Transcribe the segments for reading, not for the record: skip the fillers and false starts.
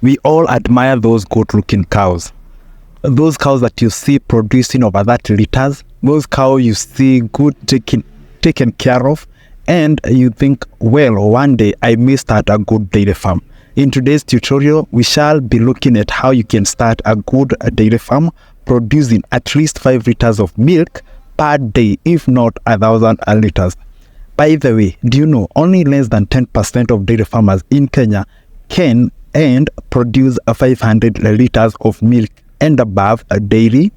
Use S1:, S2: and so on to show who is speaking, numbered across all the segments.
S1: We all admire those good-looking cows. Those cows that you see producing over 30 liters, those cows you see good taken care of, and you think, well, one day I may start a good dairy farm. In today's tutorial, we shall be looking at how you can start a good dairy farm producing at least 5 liters of milk per day, if not 1,000 liters. By the way, do you know only less than 10% of dairy farmers in Kenya can and produce 500 liters of milk and above daily?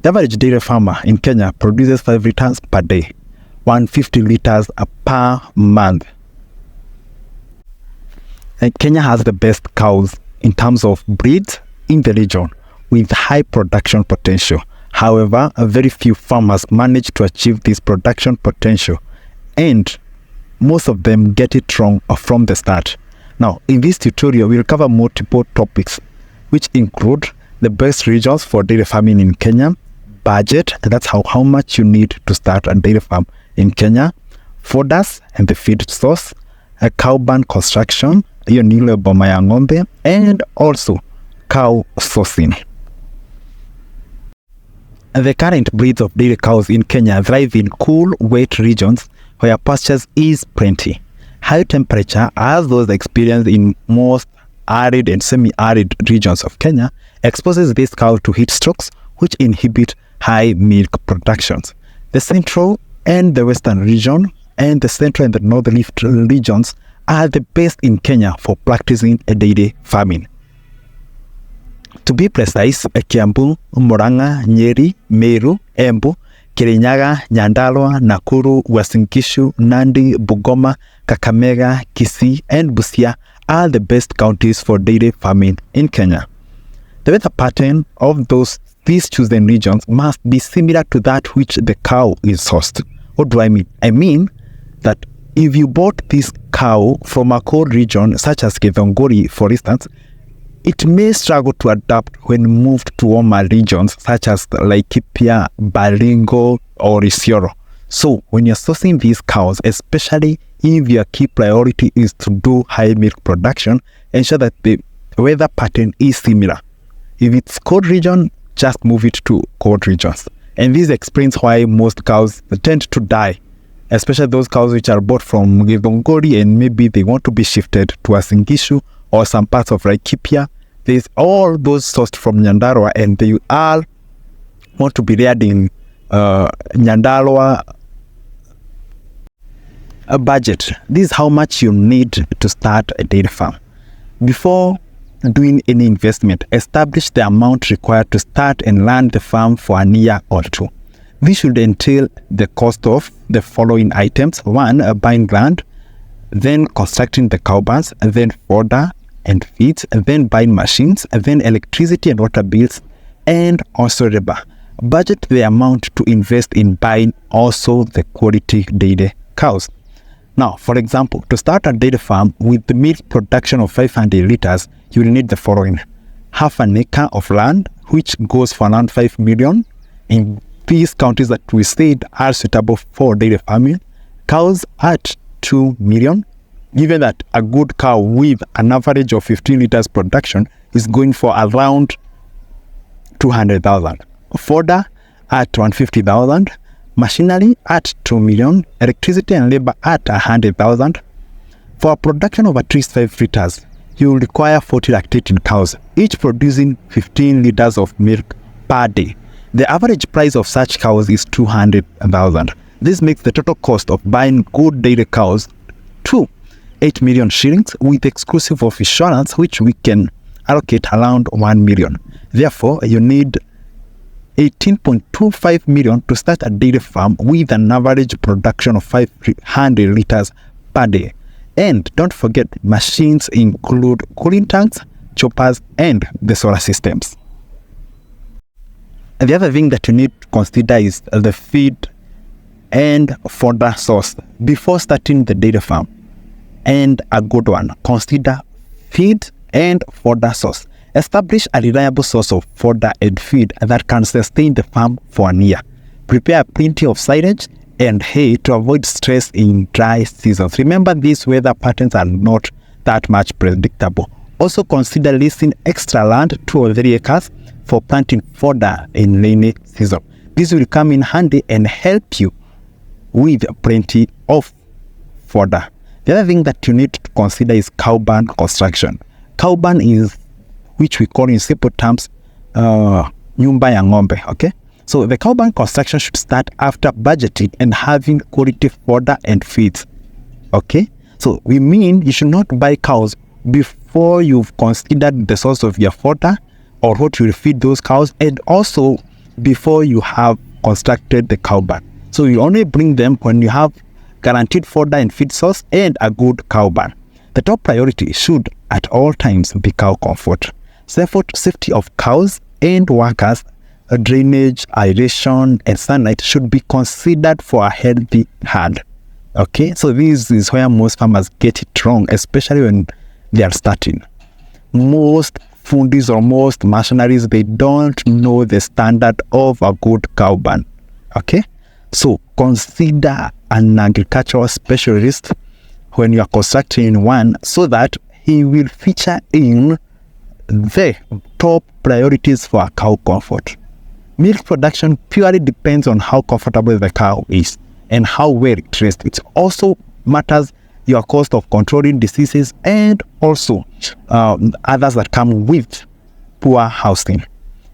S1: The average dairy farmer in Kenya produces 5 liters per day, 150 liters per month. Kenya has the best cows in terms of breeds in the region with high production potential. However, very few farmers manage to achieve this production potential, and most of them get it wrong from the start. Now, in this tutorial, we'll cover multiple topics, which include the best regions for dairy farming in Kenya, budget, that's how much you need to start a dairy farm in Kenya, fodders and the feed source, a cow barn construction, and also cow sourcing. The current breeds of dairy cows in Kenya thrive in cool, wet regions where pastures is plenty. High temperature, as those experienced in most arid and semi-arid regions of Kenya, exposes these cows to heat strokes, which inhibit high milk productions. The central and the western region and the central and the northern regions are the best in Kenya for practicing dairy farming. To be precise, Kiambu, Murang'a, Nyeri, Meru, Embu, Kirinyaga, Nyandarua, Nakuru, Uasin Gishu, Nandi, Bungoma, Kakamega, Kisii, and Busia are the best counties for dairy farming in Kenya. The weather pattern of these chosen regions must be similar to that which the cow is sourced. What do I mean? I mean that if you bought this cow from a cold region such as Githunguri, for instance, it may struggle to adapt when moved to warmer regions such as Laikipia, Baringo, or Isiolo. So when you're sourcing these cows, especially if your key priority is to do high milk production, ensure that the weather pattern is similar. If it's cold region, just move it to cold regions. And this explains why most cows tend to die, especially those cows which are bought from Githunguri and maybe they want to be shifted to Uasin Gishu or some parts of Laikipia. There's all those sourced from Nyandarua and they all want to be reared in Nyandarua. A budget. This is how much you need to start a dairy farm. Before doing any investment, establish the amount required to start and run the farm for a year or two. This should entail the cost of the following items. 1, buying land, then constructing the cow barns, then fodder and feeds, then buying machines, then electricity and water bills, and also labor. Budget the amount to invest in buying also the quality dairy cows. Now, for example, to start a dairy farm with the milk production of 500 liters, you will need the following: half an acre of land, which goes for around 5 million. In these counties that we said are suitable for dairy farming, cows at 2 million. Given that a good cow with an average of 15 liters production is going for around 200,000. Fodder at 150,000. Machinery at 2 million. Electricity and labor at 100,000. For a production of at least 5 liters, you will require 40 lactating cows, each producing 15 liters of milk per day. The average price of such cows is 200,000. This makes the total cost of buying good dairy cows to 8 million shillings with exclusive of insurance, which we can allocate around 1 million. Therefore, you need 18.25 million to start a dairy farm with an average production of 500 liters per day. And don't forget, machines include cooling tanks, choppers, and the solar systems. And the other thing that you need to consider is the feed and fodder source before starting the dairy farm. And a good one, consider feed and fodder source. Establish a reliable source of fodder and feed that can sustain the farm for a year. Prepare plenty of silage and hay to avoid stress in dry seasons. Remember, these weather patterns are not that much predictable. Also consider leasing extra land, 2 or 3 acres, for planting fodder in rainy season. This will come in handy and help you with plenty of fodder. The other thing that you need to consider is cow barn construction. Cow barn is, which we call in simple terms, nyumba ya ng'ombe, okay? So the cow barn construction should start after budgeting and having quality fodder and feeds, okay? So we mean you should not buy cows before you've considered the source of your fodder or what you will feed those cows, and also before you have constructed the cow barn. So you only bring them when you have guaranteed fodder and feed source and a good cow barn. The top priority should at all times be cow comfort. Safety of cows and workers, drainage, aeration, and sunlight should be considered for a healthy herd. Okay, so this is where most farmers get it wrong, especially when they are starting. Most fundis or most mercenaries, they don't know the standard of a good cow barn. Okay, so consider an agricultural specialist when you are constructing one, so that he will feature in the top priorities for cow comfort. Milk production purely depends on how comfortable the cow is and how well it rests. It also matters your cost of controlling diseases and also others that come with poor housing.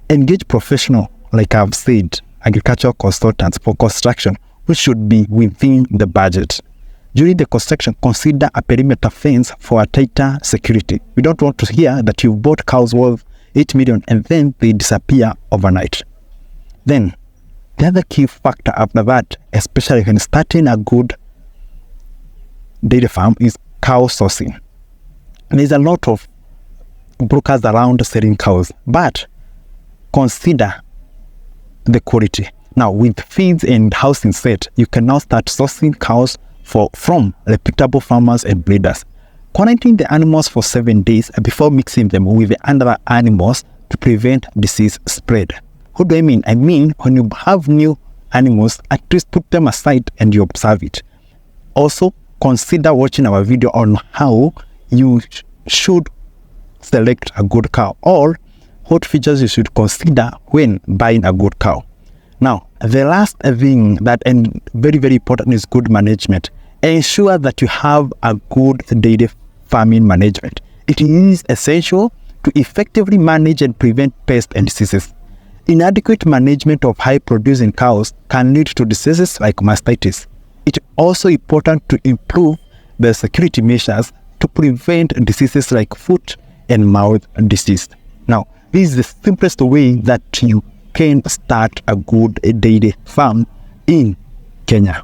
S1: Engage professional, like I've said, agricultural consultants for construction, which should be within the budget. During the construction, consider a perimeter fence for a tighter security. We don't want to hear that you bought cows worth 8 million and then they disappear overnight. Then, the other key factor after that, especially when starting a good dairy farm, is cow sourcing. There's a lot of brokers around selling cows, but consider the quality. Now, with feeds and housing set, you can now start sourcing cows from reputable farmers and breeders. Quarantine the animals for 7 days before mixing them with the other animals to prevent disease spread. What do I mean? I mean, when you have new animals, at least put them aside and you observe it. Also, consider watching our video on how you should select a good cow, or what features you should consider when buying a good cow. Now, the last thing that, and very, very important, is good management. Ensure that you have a good dairy farming management. It is essential to effectively manage and prevent pests and diseases. Inadequate management of high-producing cows can lead to diseases like mastitis. It's also important to improve the security measures to prevent diseases like foot and mouth disease. Now, this is the simplest way that you can start a good dairy farm in Kenya.